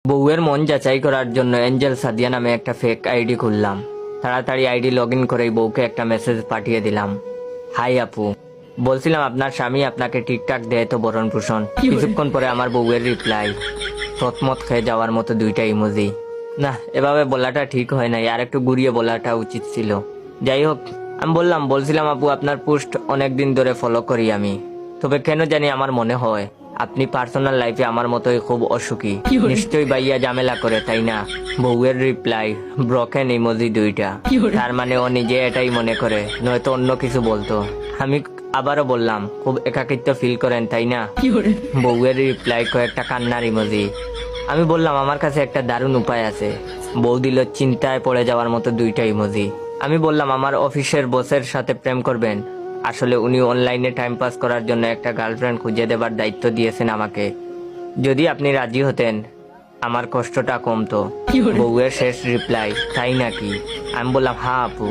বউয়ের মন যাচাই করার জন্য এঞ্জেল সাদিয়া নামে একটা ফেক আইডি খুললাম। তাড়াতাড়ি আইডি লগ ইন করেই বউকে একটা মেসেজ পাঠিয়ে দিলাম, হাই আপু, বলছিলাম আপনার স্বামী আপনাকে ঠিকঠাক দেয় তো ভরণ পোষণ। কিছুক্ষণ পরে আমার বউয়ের রিপ্লাই, থতমত খেয়ে যাওয়ার মতো দুইটা ইমোজি। না, এভাবে বলাটা ঠিক হয় নাই, আর একটু ঘুরিয়ে বলাটা উচিত ছিল। যাই হোক, আমি বলছিলাম আপু আপনার পোস্ট অনেকদিন ধরে ফলো করি আমি, তবে কেন জানি আমার মনে হয় আপনি পার্সোনাল লাইফে আমার মতোই খুব অসুখী। নিশ্চয়ই বাইয়া ঝামেলা করে, তাই না? বউয়ের রিপ্লাই, ব্রকেন ইমোজি দুইটা। তার মানে ও নিজে এটাই মনে করে, নয়তো অন্য কিছু বলতো। আমি আবারও বললাম, খুব একাকিত্ব ফিল করেন তাই না? বউয়ের রিপ্লাই, কয়েকটা কান্নার ইমোজি। আমি বললাম আমার কাছে একটা দারুণ উপায় আছে। বউ দিল চিন্তায় পড়ে যাওয়ার মতো দুইটা ইমোজি। আমি বললাম আমার অফিসের বসের সাথে প্রেম করবেন। আসলে উনি অনলাইনে টাইম পাস করার জন্য একটা গার্লফ্রেন্ড খুঁজে দেবার দায়িত্ব দিয়েছেন আমাকে। যদি আপনি রাজি হতেন আমার কষ্টটা কমতো। বউয়ের শেষ রিপ্লাই, তাই নাকি? আমি বললাম হ্যাঁ আপু।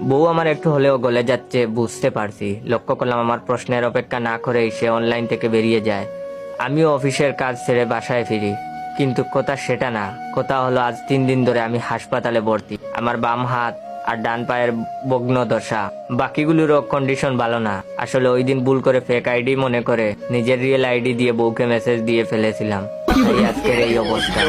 বউ আমার একটু হলেও গলে যাচ্ছে বুঝতে পারছি। লক্ষ্য করলাম আমার প্রশ্নের অপেক্ষা না করেই সে অনলাইন থেকে বেরিয়ে যায়। আমিও অফিসের কাজ ছেড়ে বাসায় ফিরি, কিন্তু কথা সেটা না। কথা হলো আজ 3 দিন ধরে আমি হাসপাতালে ভর্তি। আমার বাম হাত আর ডান পায়ের ভগ্ন দশা, বাকিগুলোরও কন্ডিশন ভালো না। আসলে ওই দিন ভুল করে ফেক আইডি মনে করে নিজের রিয়েল আইডি দিয়ে বউকে মেসেজ দিয়ে ফেলেছিলাম, তাই আজকের এই অবস্থা।